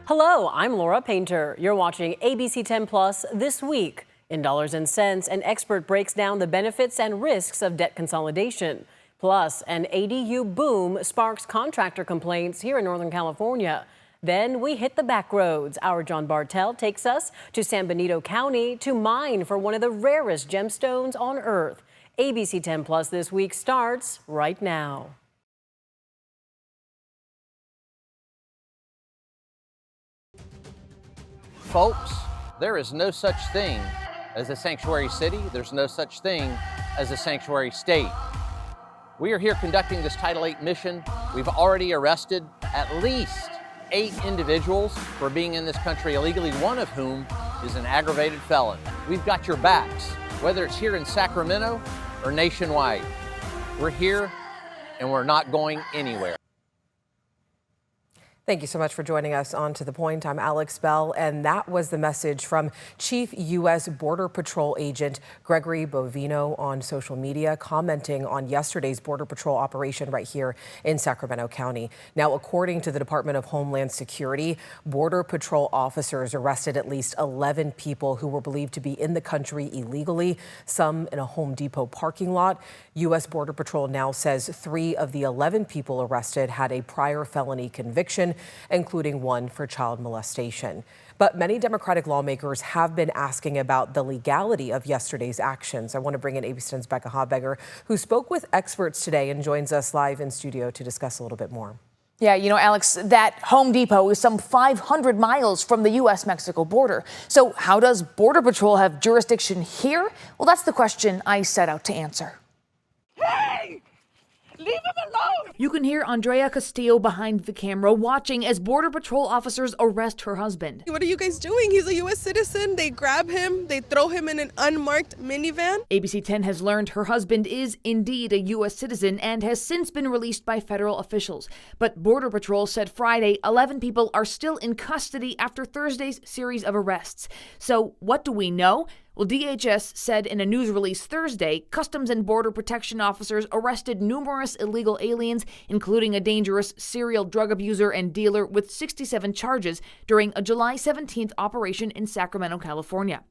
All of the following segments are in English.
Hello, I'm Laura Painter. You're watching ABC 10 Plus This Week. In dollars and cents, an expert breaks down the benefits and risks of debt consolidation. Plus, an ADU boom sparks contractor complaints here in Northern California. Then we hit the back roads. Our John Bartel takes us to San Benito County to mine for one of the rarest gemstones on Earth. ABC 10 Plus This Week starts right now. Folks, there is no such thing as a sanctuary city. There's no such thing as a sanctuary state. We are here conducting this Title VIII mission. We've already arrested at least 8 individuals for being in this country illegally, one of whom is an aggravated felon. We've got your backs, whether it's here in Sacramento or nationwide. We're here and we're not going anywhere. Thank you so much for joining us on To The Point. I'm Alex Bell, and that was the message from Chief U.S. Border Patrol Agent Gregory Bovino on social media, commenting on yesterday's Border Patrol operation right here in Sacramento County. Now, according to the Department of Homeland Security, Border Patrol officers arrested at least 11 people who were believed to be in the country illegally, some in a Home Depot parking lot. U.S. Border Patrol now says 3 of the 11 people arrested had a prior felony conviction, including one for child molestation. But many Democratic lawmakers have been asking about the legality of yesterday's actions. I want to bring in ABC10's Becca Habegger, who spoke with experts today and joins us live in studio to discuss a little bit more. Yeah, you know, Alex, that Home Depot is some 500 miles from the U.S.-Mexico border. So how does Border Patrol have jurisdiction here? Well, that's the question I set out to answer. Hey! Leave him alone! You can hear Andrea Castillo behind the camera watching as Border Patrol officers arrest her husband. What are you guys doing? He's a U.S. citizen. They grab him. They throw him in an unmarked minivan. ABC 10 has learned her husband is indeed a U.S. citizen and has since been released by federal officials. But Border Patrol said Friday 11 people are still in custody after Thursday's series of arrests. So what do we know? Well, DHS said in a news release Thursday, Customs and Border Protection officers arrested numerous illegal aliens, including a dangerous serial drug abuser and dealer with 67 charges during a July 17th operation in Sacramento, California.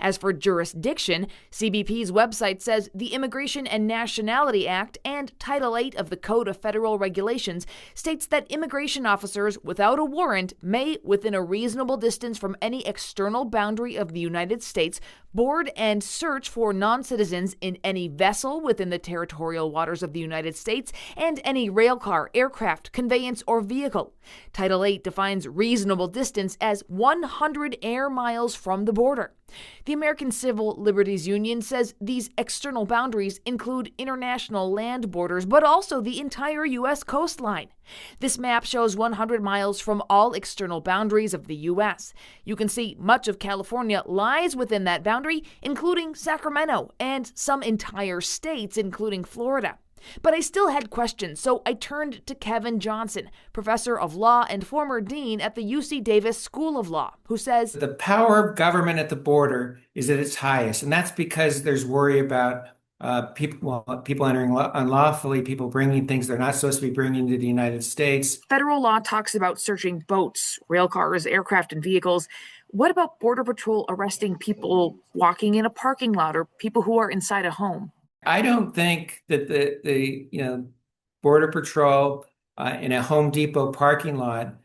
As for jurisdiction, CBP's website says the Immigration and Nationality Act and Title VIII of the Code of Federal Regulations states that immigration officers without a warrant may, within a reasonable distance from any external boundary of the United States, board and search for non-citizens in any vessel within the territorial waters of the United States and any railcar, aircraft, conveyance, or vehicle. Title VIII defines reasonable distance as 100 air miles from the border. The American Civil Liberties Union says these external boundaries include international land borders, but also the entire U.S. coastline. This map shows 100 miles from all external boundaries of the U.S. You can see much of California lies within that boundary, including Sacramento, and some entire states, including Florida. But I still had questions, so I turned to Kevin Johnson, professor of law and former dean at the UC Davis School of Law, who says the power of government at the border is at its highest, and that's because there's worry about people entering unlawfully, people bringing things they're not supposed to be bringing to the United States. Federal law talks about searching boats, rail cars, aircraft, and vehicles. What about Border Patrol arresting people walking in a parking lot or people who are inside a home? I don't think that the Border Patrol in a Home Depot parking lot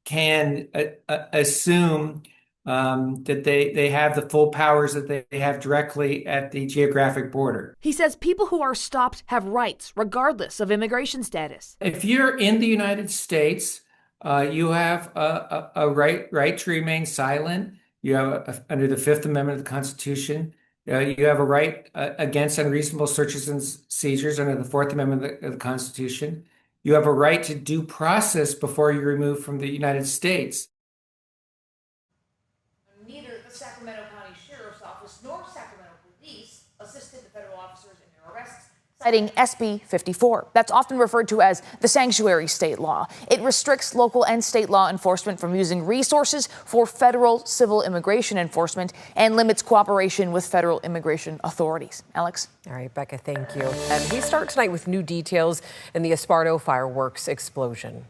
can assume that they have the full powers that they have directly at the geographic border. He says people who are stopped have rights, regardless of immigration status. If you're in the United States, you have a right to remain silent. You have under the Fifth Amendment of the Constitution. You have a right against unreasonable searches and seizures under the Fourth Amendment of the Constitution. You have a right to due process before you're removed from the United States. Neither the Sacramento County Sheriff's Office nor Sacramento Police assisted the federal officers in their arrests, citing SB 54. That's often referred to as the sanctuary state law. It restricts local and state law enforcement from using resources for federal civil immigration enforcement and limits cooperation with federal immigration authorities. Alex? All right, Becca, thank you. And we start tonight with new details in the Esparto fireworks explosion.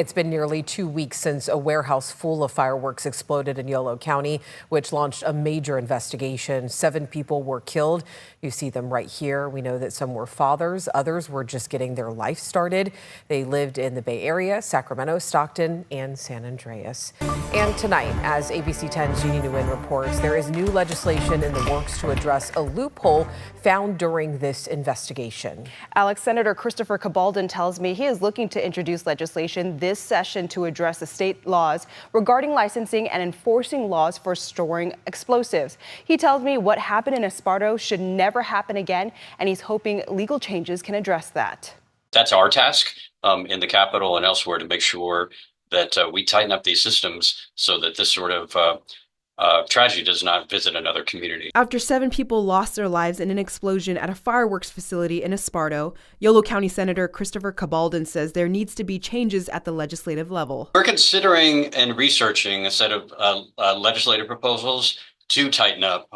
It's been nearly 2 weeks since a warehouse full of fireworks exploded in Yolo County, which launched a major investigation. 7 people were killed. You see them right here. We know that some were fathers. Others were just getting their life started. They lived in the Bay Area, Sacramento, Stockton, and San Andreas. And tonight, as ABC 10's Jeannie Nguyen reports, there is new legislation in the works to address a loophole found during this investigation. Alex, Senator Christopher Cabaldon tells me he is looking to introduce legislation this session to address the state laws regarding licensing and enforcing laws for storing explosives. He tells me what happened in Esparto should never happen again, and he's hoping legal changes can address that. That's our task in the Capitol and elsewhere to make sure that we tighten up these systems so that this sort of tragedy does not visit another community. After 7 people lost their lives in an explosion at a fireworks facility in Esparto, Yolo County Senator Christopher Cabaldon says there needs to be changes at the legislative level. We're considering and researching a set of legislative proposals to tighten up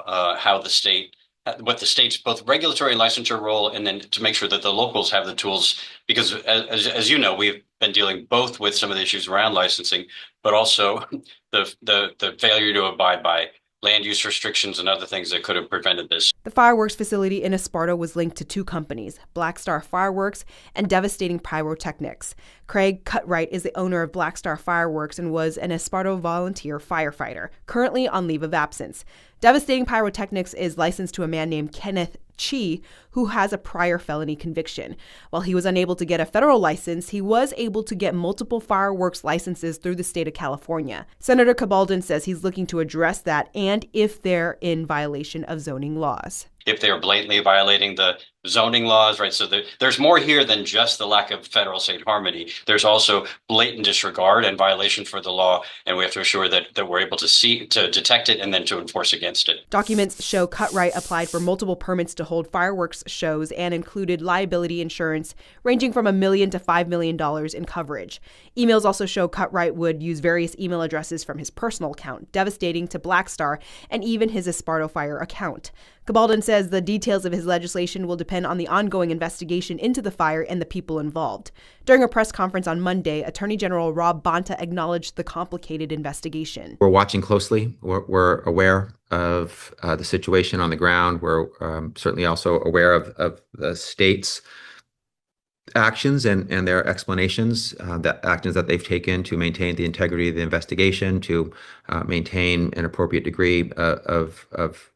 what the state's both regulatory and licensure role, and then to make sure that the locals have the tools, because as you know, we've been dealing both with some of the issues around licensing, but also the failure to abide by land use restrictions and other things that could have prevented this. The fireworks facility in Esparto was linked to 2 companies, Black Star Fireworks and Devastating Pyrotechnics. Craig Cutright is the owner of Black Star Fireworks and was an Esparto volunteer firefighter, currently on leave of absence. Devastating Pyrotechnics is licensed to a man named Kenneth Chi, who has a prior felony conviction. While he was unable to get a federal license, he was able to get multiple fireworks licenses through the state of California. Senator Cabaldon says he's looking to address that and if they're in violation of zoning laws. If they're blatantly violating the zoning laws, right? So there's more here than just the lack of federal-state harmony. There's also blatant disregard and violation for the law, and we have to ensure that we're able to detect it and then to enforce against it. Documents show Cutright applied for multiple permits to hold fireworks shows and included liability insurance ranging from $1 million to $5 million in coverage. Emails also show Cutright would use various email addresses from his personal account, Devastating to Black Star, and even his Esparto Fire account. Cabaldon says the details of his legislation will depend on the ongoing investigation into the fire and the people involved. During a press conference on Monday, Attorney General Rob Bonta acknowledged the complicated investigation. We're watching closely. We're aware of the situation on the ground. We're certainly also aware of the state's actions and their explanations, the actions that they've taken to maintain the integrity of the investigation, to maintain an appropriate degree of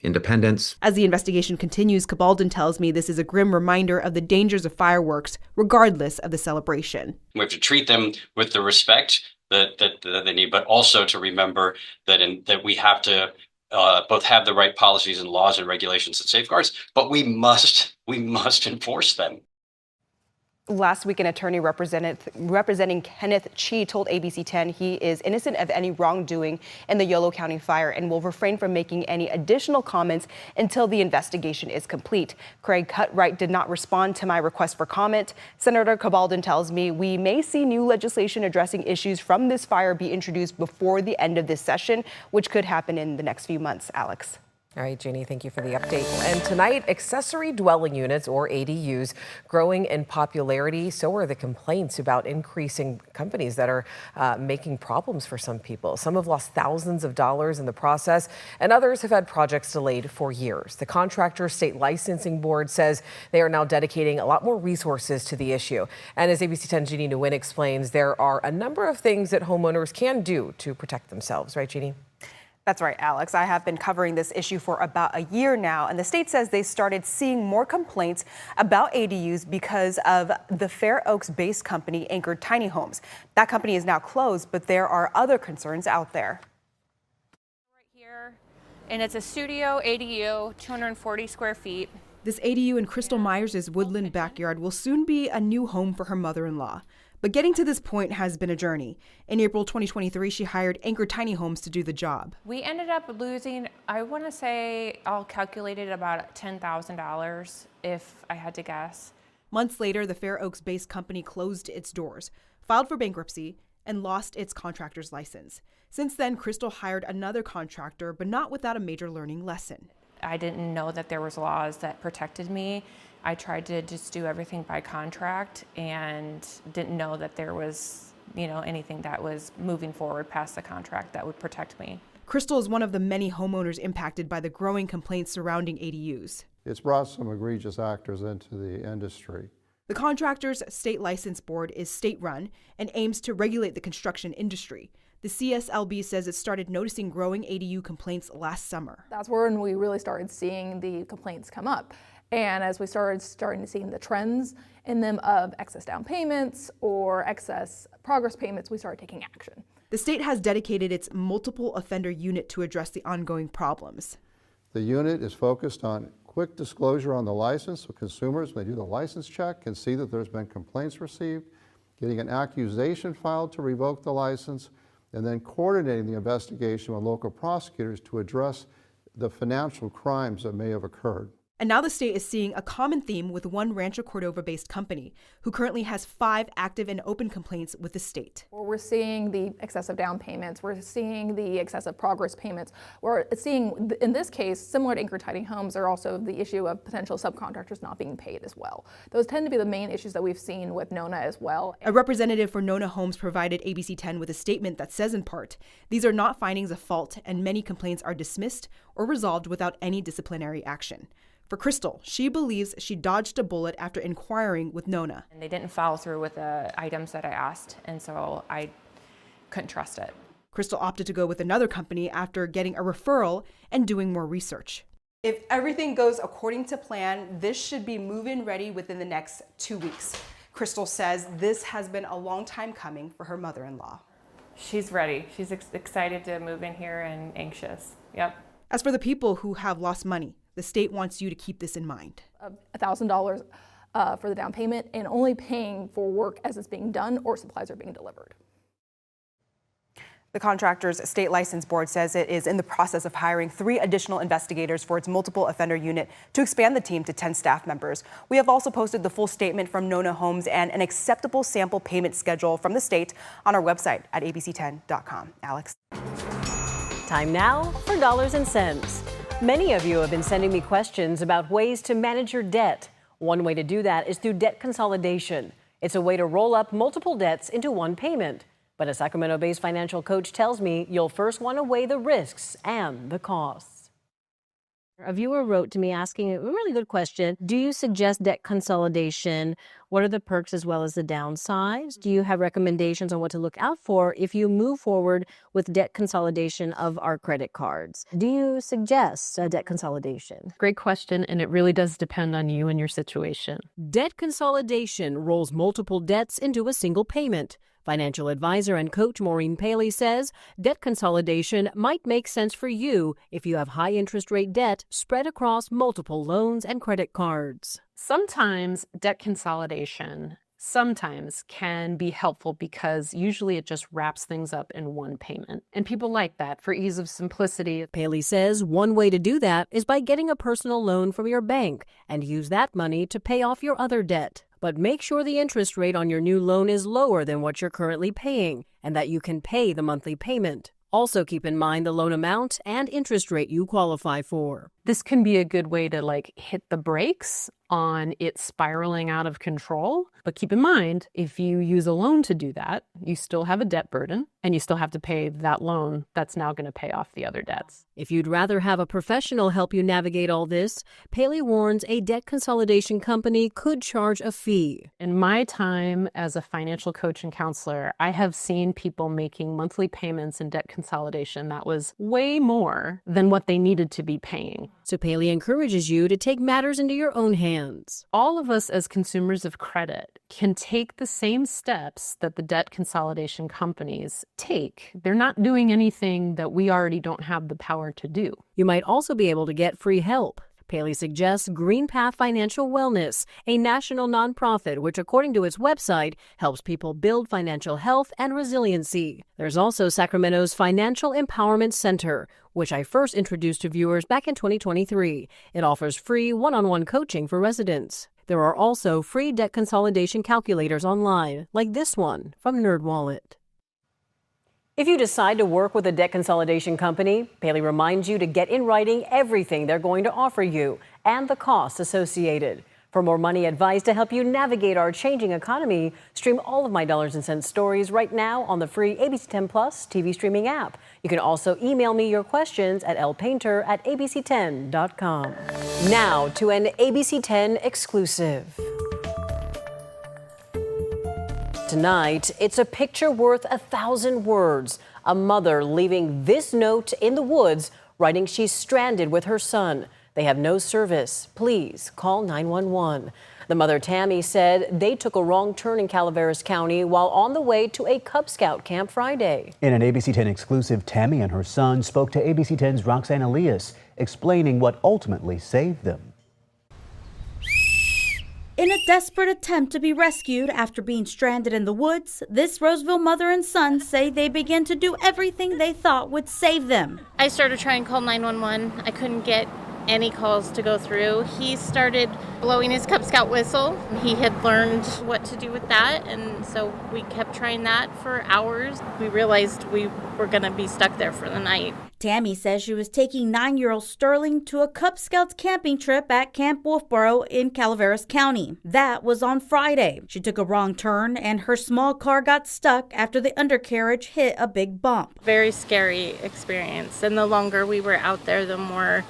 independence. As the investigation continues, Cabaldon tells me this is a grim reminder of the dangers of fireworks, regardless of the celebration. We have to treat them with the respect that they need, but also to remember that we have to both have the right policies and laws and regulations and safeguards, but we must enforce them. Last week, an attorney representing Kenneth Chi told ABC 10 he is innocent of any wrongdoing in the Yolo County fire and will refrain from making any additional comments until the investigation is complete. Craig Cutright did not respond to my request for comment. Senator Cabaldon tells me we may see new legislation addressing issues from this fire be introduced before the end of this session, which could happen in the next few months. Alex. All right, Jeannie, thank you for the update. And tonight, accessory dwelling units, or ADUs, growing in popularity. So are the complaints about increasing companies that are making problems for some people. Some have lost thousands of dollars in the process, and others have had projects delayed for years. The Contractor State Licensing Board says they are now dedicating a lot more resources to the issue. And as ABC 10's Jeannie Nguyen explains, there are a number of things that homeowners can do to protect themselves. Right, Jeannie? That's right, Alex. I have been covering this issue for about a year now, and the state says they started seeing more complaints about ADUs because of the Fair Oaks-based company Anchored Tiny Homes. That company is now closed, but there are other concerns out there. Right here, and it's a studio ADU, 240 square feet. This ADU in Crystal Myers' woodland backyard will soon be a new home for her mother-in-law. But getting to this point has been a journey. In April 2023, she hired Anchored Tiny Homes to do the job. We ended up losing, I want to say, all calculated about $10,000 if I had to guess. Months later, the Fair Oaks-based company closed its doors, filed for bankruptcy, and lost its contractor's license. Since then, Crystal hired another contractor, but not without a major learning lesson. I didn't know that there was laws that protected me. I tried to just do everything by contract and didn't know that there was anything that was moving forward past the contract that would protect me. Crystal is one of the many homeowners impacted by the growing complaints surrounding ADUs. It's brought some egregious actors into the industry. The contractor's state license board is state-run and aims to regulate the construction industry. The CSLB says it started noticing growing ADU complaints last summer. That's when we really started seeing the complaints come up. And as we starting to see the trends in them of excess down payments or excess progress payments, we started taking action. The state has dedicated its multiple offender unit to address the ongoing problems. The unit is focused on quick disclosure on the license, so consumers, when they do the license check, can see that there's been complaints received, getting an accusation filed to revoke the license, and then coordinating the investigation with local prosecutors to address the financial crimes that may have occurred. And now the state is seeing a common theme with one Rancho Cordova-based company who currently has 5 active and open complaints with the state. We're seeing the excessive down payments. We're seeing the excessive progress payments. We're seeing, in this case, similar to Anchor Tidy Homes, are also the issue of potential subcontractors not being paid as well. Those tend to be the main issues that we've seen with Nona as well. A representative for Nona Homes provided ABC10 with a statement that says in part, "These are not findings of fault and many complaints are dismissed or resolved without any disciplinary action." For Crystal, she believes she dodged a bullet after inquiring with Nona. And they didn't follow through with the items that I asked, and so I couldn't trust it. Crystal opted to go with another company after getting a referral and doing more research. If everything goes according to plan, this should be move-in ready within the next 2 weeks. Crystal says this has been a long time coming for her mother-in-law. She's ready. She's excited to move in here and anxious. Yep. As for the people who have lost money, the state wants you to keep this in mind. $1,000 for the down payment and only paying for work as it's being done or supplies are being delivered. The contractor's state license board says it is in the process of hiring 3 additional investigators for its multiple offender unit to expand the team to 10 staff members. We have also posted the full statement from Nona Homes and an acceptable sample payment schedule from the state on our website at abc10.com. Alex. Time now for Dollars and Cents. Many of you have been sending me questions about ways to manage your debt. One way to do that is through debt consolidation. It's a way to roll up multiple debts into one payment. But a Sacramento-based financial coach tells me you'll first want to weigh the risks and the costs. A viewer wrote to me asking a really good question. Do you suggest debt consolidation? What are the perks as well as the downsides? Do you have recommendations on what to look out for if you move forward with debt consolidation of our credit cards? Do you suggest a debt consolidation? Great question, and it really does depend on you and your situation. Debt consolidation rolls multiple debts into a single payment. Financial advisor and coach Maureen Paley says debt consolidation might make sense for you if you have high interest rate debt spread across multiple loans and credit cards. Sometimes debt consolidation can be helpful because usually it just wraps things up in one payment. And people like that for ease of simplicity. Paley says one way to do that is by getting a personal loan from your bank and use that money to pay off your other debt. But make sure the interest rate on your new loan is lower than what you're currently paying and that you can pay the monthly payment. Also keep in mind the loan amount and interest rate you qualify for. This can be a good way to hit the brakes on it spiraling out of control. But keep in mind, if you use a loan to do that, you still have a debt burden and you still have to pay that loan that's now going to pay off the other debts. If you'd rather have a professional help you navigate all this, Paley warns a debt consolidation company could charge a fee. In my time as a financial coach and counselor, I have seen people making monthly payments in debt consolidation that was way more than what they needed to be paying. So Paley encourages you to take matters into your own hands. All of us as consumers of credit can take the same steps that the debt consolidation companies take. They're not doing anything that we already don't have the power to do. You might also be able to get free help. Paley suggests Green Path Financial Wellness, a national nonprofit which, according to its website, helps people build financial health and resiliency. There's also Sacramento's Financial Empowerment Center, which I first introduced to viewers back in 2023. It offers free one-on-one coaching for residents. There are also free debt consolidation calculators online, like this one from NerdWallet. If you decide to work with a debt consolidation company, Paley reminds you to get in writing everything they're going to offer you and the costs associated. For more money advice to help you navigate our changing economy, stream all of my Dollars and Cents stories right now on the free ABC10 Plus TV streaming app. You can also email me your questions at lpainter@abc10.com. Now to an ABC10 exclusive. Tonight, it's a picture worth 1,000 words. A mother leaving this note in the woods, writing she's stranded with her son. They have no service. Please call 911. The mother, Tammy, said they took a wrong turn in Calaveras County while on the way to a Cub Scout camp Friday. In an ABC10 exclusive, Tammy and her son spoke to ABC10's Roxanne Elias, explaining what ultimately saved them. In a desperate attempt to be rescued after being stranded in the woods, this Roseville mother and son say they began to do everything they thought would save them. I started trying to call 911. I couldn't get any calls to go through. He started blowing his Cub Scout whistle. He had learned what to do with that, and so we kept trying that for hours. We realized we were going to be stuck there for the night. Tammy says she was taking 9-year-old Sterling to a Cub Scouts camping trip at Camp Wolfboro in Calaveras County. That was on Friday. She took a wrong turn and her small car got stuck after the undercarriage hit a big bump. Very scary experience, and the longer we were out there, the more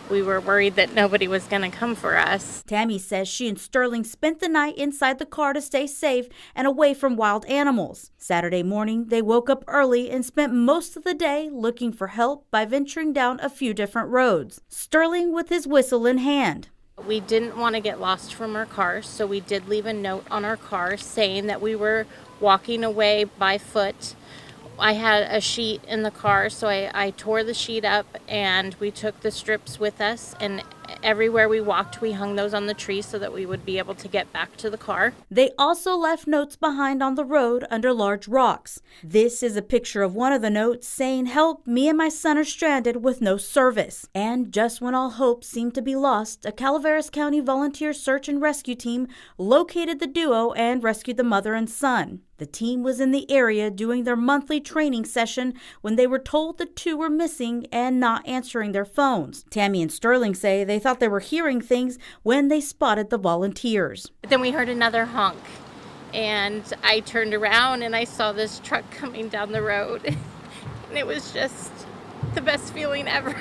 we were worried that nobody was going to come for us. Tammy says she and Sterling spent the night inside the car to stay safe and away from wild animals. Saturday morning, they woke up early and spent most of the day looking for help by venturing down a few different roads. Sterling with his whistle in hand. We didn't want to get lost from our car, so we did leave a note on our car saying that we were walking away by foot. I had a sheet in the car, so I tore the sheet up and we took the strips with us, and everywhere we walked we hung those on the tree so that we would be able to get back to the car. They also left notes behind on the road under large rocks. This is a picture of one of the notes saying, "Help, me and my son are stranded with no service." And just when all hope seemed to be lost, a Calaveras County volunteer search and rescue team located the duo and rescued the mother and son. The team was in the area doing their monthly training session when they were told the two were missing and not answering their phones. Tammy and Sterling say they thought they were hearing things when they spotted the volunteers. But then we heard another honk, and I turned around and I saw this truck coming down the road. And it was just the best feeling ever.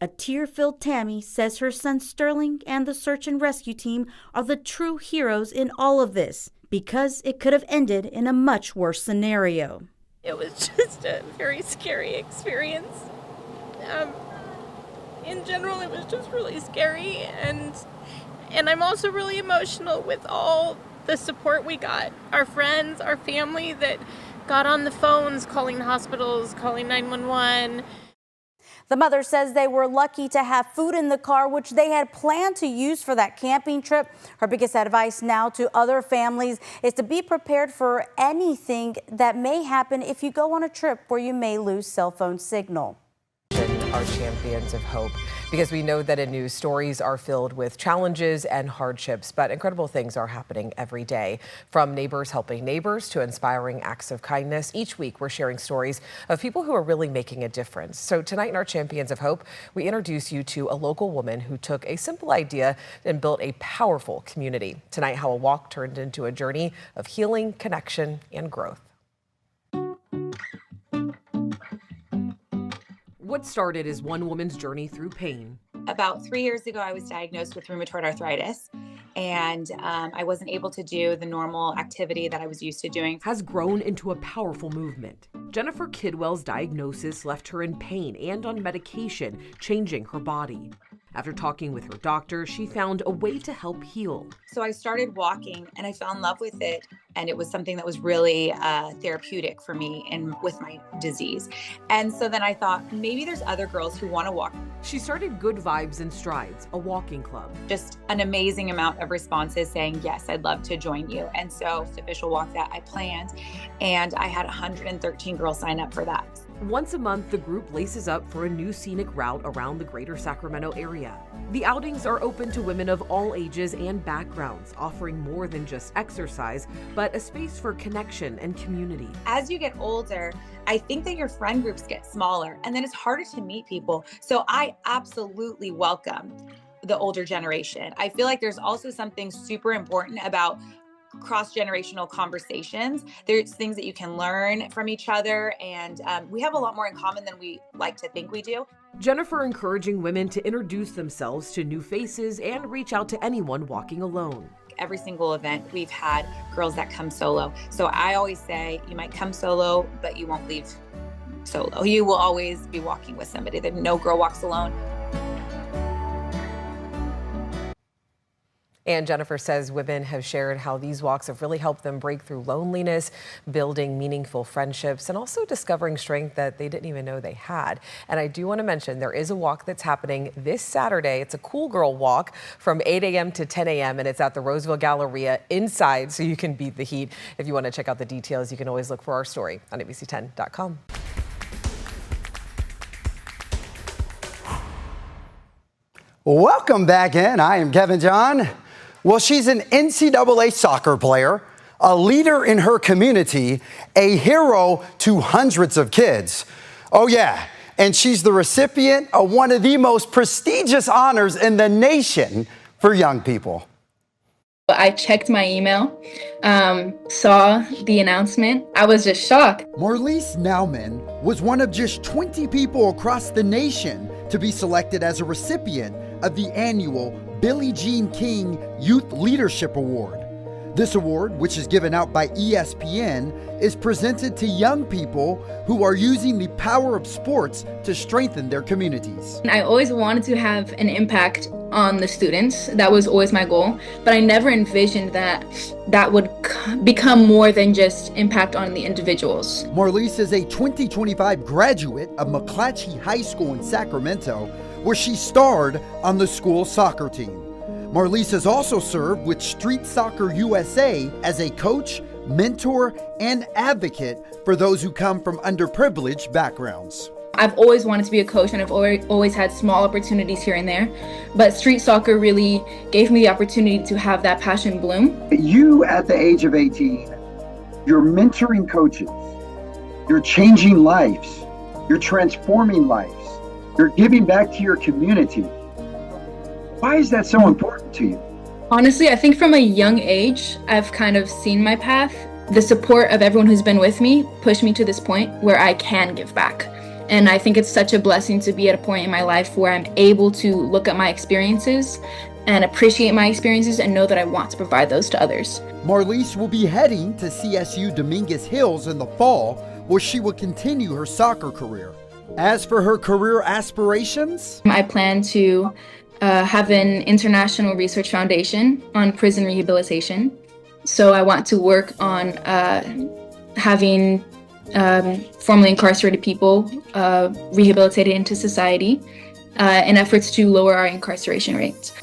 A tear-filled Tammy says her son Sterling and the search and rescue team are the true heroes in all of this, because it could have ended in a much worse scenario. It was just a very scary experience. In general, it was just really scary, and I'm also really emotional with all the support we got. Our friends, our family that got on the phones, calling hospitals, calling 911. The mother says they were lucky to have food in the car, which they had planned to use for that camping trip. Her biggest advice now to other families is to be prepared for anything that may happen if you go on a trip where you may lose cell phone signal. Our champions of hope, because we know that in news, stories are filled with challenges and hardships, but incredible things are happening every day. From neighbors helping neighbors to inspiring acts of kindness, each week we're sharing stories of people who are really making a difference. So tonight in our Champions of Hope, we introduce you to a local woman who took a simple idea and built a powerful community. Tonight, how a walk turned into a journey of healing, connection, and growth. What started as one woman's journey through pain. About 3 years ago, I was diagnosed with rheumatoid arthritis, and I wasn't able to do the normal activity that I was used to doing. Has grown into a powerful movement. Jennifer Kidwell's diagnosis left her in pain and on medication, changing her body. After talking with her doctor, she found a way to help heal. So I started walking and I fell in love with it. And it was something that was really therapeutic for me and with my disease. And so then I thought, maybe there's other girls who want to walk. She started Good Vibes and Strides, a walking club. Just an amazing amount of responses saying, yes, I'd love to join you. And so it's the official walk that I planned. And I had 113 girls sign up for that. Once a month, the group laces up for a new scenic route around the greater Sacramento area. The outings are open to women of all ages and backgrounds, offering more than just exercise, but a space for connection and community. As you get older, I think that your friend groups get smaller and then it's harder to meet people. So I absolutely welcome the older generation. I feel like there's also something super important about cross-generational conversations. There's things that you can learn from each other, and we have a lot more in common than we like to think we do. Jennifer encouraging women to introduce themselves to new faces and reach out to anyone walking alone. Every single event, we've had girls that come solo. So I always say, you might come solo, but you won't leave solo. You will always be walking with somebody. No girl walks alone. And Jennifer says women have shared how these walks have really helped them break through loneliness, building meaningful friendships, and also discovering strength that they didn't even know they had. And I do want to mention there is a walk that's happening this Saturday. It's a Cool Girl Walk from 8 a.m. to 10 a.m. and it's at the Roseville Galleria inside, so you can beat the heat. If you want to check out the details, you can always look for our story on ABC10.com. Welcome back in. I am Kevin John. Well, she's an NCAA soccer player, a leader in her community, a hero to hundreds of kids. Oh, yeah, and she's the recipient of one of the most prestigious honors in the nation for young people. I checked my email, saw the announcement. I was just shocked. Marlise Nauman was one of just 20 people across the nation to be selected as a recipient of the annual Billie Jean King Youth Leadership Award. This award, which is given out by ESPN, is presented to young people who are using the power of sports to strengthen their communities. I always wanted to have an impact on the students. That was always my goal, but I never envisioned that that would become more than just impact on the individuals. Marlise is a 2025 graduate of McClatchy High School in Sacramento, where she starred on the school soccer team. Marlise has also served with Street Soccer USA as a coach, mentor, and advocate for those who come from underprivileged backgrounds. I've always wanted to be a coach, and I've always had small opportunities here and there, but street soccer really gave me the opportunity to have that passion bloom. You, at the age of 18, you're mentoring coaches, you're changing lives, you're transforming lives, you're giving back to your community. Why is that so important to you? Honestly, I think from a young age, I've kind of seen my path. The support of everyone who's been with me pushed me to this point where I can give back. And I think it's such a blessing to be at a point in my life where I'm able to look at my experiences and appreciate my experiences and know that I want to provide those to others. Marlise will be heading to CSU Dominguez Hills in the fall, where she will continue her soccer career. As for her career aspirations, I plan to have an international research foundation on prison rehabilitation. So I want to work on having formerly incarcerated people rehabilitated into society in efforts to lower our incarceration rates.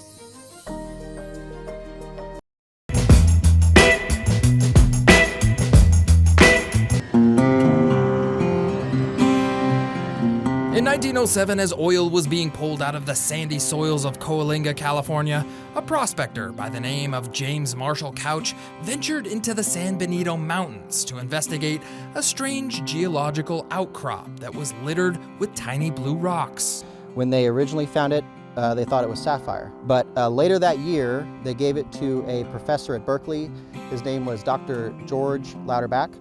In 1907, as oil was being pulled out of the sandy soils of Coalinga, California, a prospector by the name of James Marshall Couch ventured into the San Benito Mountains to investigate a strange geological outcrop that was littered with tiny blue rocks. When they originally found it, they thought it was sapphire. But later that year, they gave it to a professor at Berkeley. His name was Dr. George Louderback.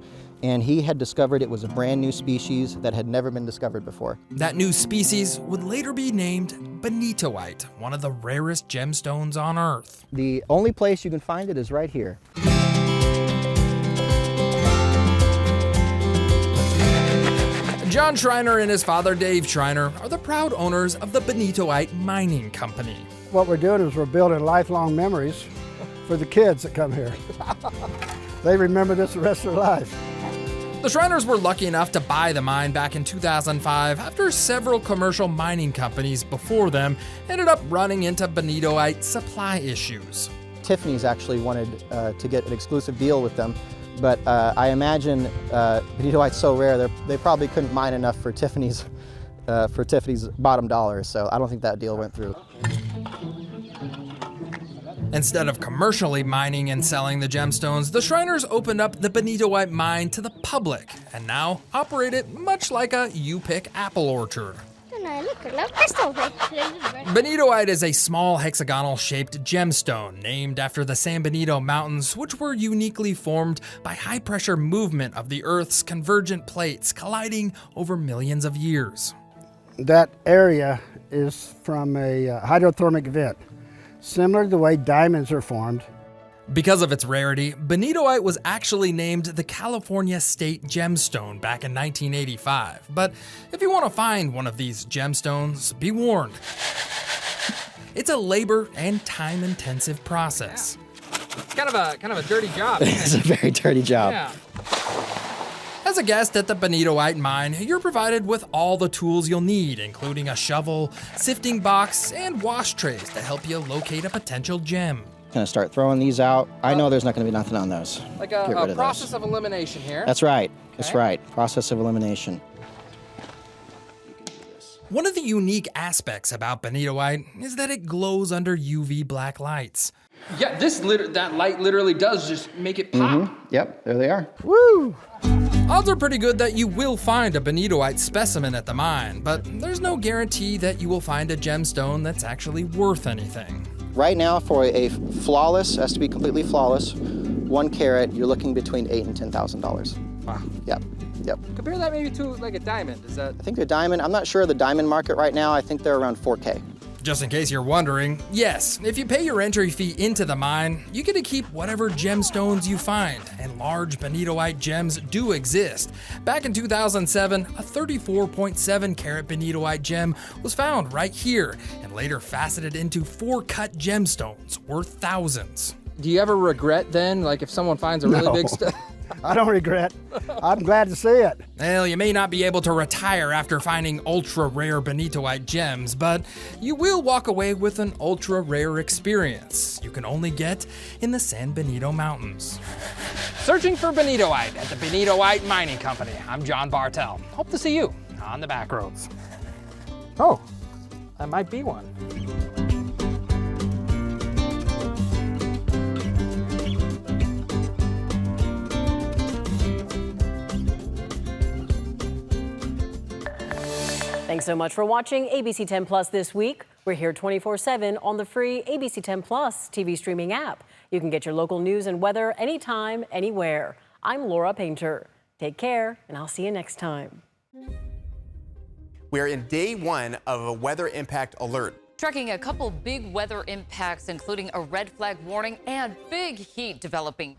And he had discovered it was a brand new species that had never been discovered before. That new species would later be named benitoite, one of the rarest gemstones on Earth. The only place you can find it is right here. John Schreiner and his father Dave Schreiner are the proud owners of the Benitoite Mining Company. What we're doing is we're building lifelong memories for the kids that come here. They remember this the rest of their life. The Shriners were lucky enough to buy the mine back in 2005 after several commercial mining companies before them ended up running into benitoite supply issues. Tiffany's actually wanted to get an exclusive deal with them, but I imagine benitoite's so rare they probably couldn't mine enough for Tiffany's bottom dollar, so I don't think that deal went through. Instead of commercially mining and selling the gemstones, the Shriners opened up the benitoite mine to the public and now operate it much like a you-pick apple orchard. Bonitoite is a small hexagonal-shaped gemstone named after the San Benito Mountains, which were uniquely formed by high-pressure movement of the Earth's convergent plates colliding over millions of years. That area is from a hydrothermal vent, similar to the way diamonds are formed. Because of its rarity, bonitoite was actually named the California State Gemstone back in 1985. But if you want to find one of these gemstones, be warned. It's a labor and time-intensive process. It's kind of a dirty job. It's a very dirty job. Yeah. As a guest at the bonitoite mine, you're provided with all the tools you'll need, including a shovel, sifting box, and wash trays to help you locate a potential gem. Gonna start throwing these out. I know there's not gonna be nothing on those. Like Get rid a of process those. of elimination here. That's right. That's Okay. right. Process of elimination. One of the unique aspects about bonitoite is that it glows under UV black lights. Yeah, that light literally does just make it pop. Yep, there they are. Woo! Odds are pretty good that you will find a bonitoite specimen at the mine, but there's no guarantee that you will find a gemstone that's actually worth anything. Right now, for a flawless, has to be completely flawless, 1 carat, you're looking between $8,000 and $10,000. Wow. Yep. Compare that maybe to like a diamond. Is that? I think the diamond, I'm not sure of the diamond market right now. I think they're around 4K. Just in case you're wondering, yes, if you pay your entry fee into the mine, you get to keep whatever gemstones you find, and large bonitoite gems do exist. Back in 2007, a 34.7 carat bonitoite gem was found right here, and later faceted into 4 cut gemstones worth thousands. Do you ever regret then, like if someone finds a really big stuff? I don't regret. I'm glad to see it. Well, you may not be able to retire after finding ultra-rare bonitoite gems, but you will walk away with an ultra-rare experience you can only get in the San Benito Mountains. Searching for bonitoite at the Bonitoite Mining Company. I'm John Bartel. Hope to see you on the back roads. Oh, that might be one. Thanks so much for watching ABC 10 Plus this week. We're here 24/7 on the free ABC 10 Plus TV streaming app. You can get your local news and weather anytime, anywhere. I'm Laura Painter. Take care, and I'll see you next time. We're in day 1 of a weather impact alert. Tracking a couple big weather impacts, including a red flag warning and big heat developing.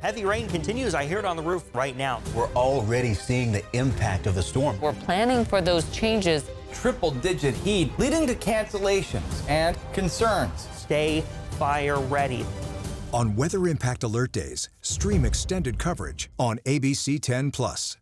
Heavy rain continues. I hear it on the roof right now. We're already seeing the impact of the storm. We're planning for those changes. Triple-digit heat leading to cancellations and concerns. Stay fire ready. On Weather Impact Alert Days, stream extended coverage on ABC 10 Plus.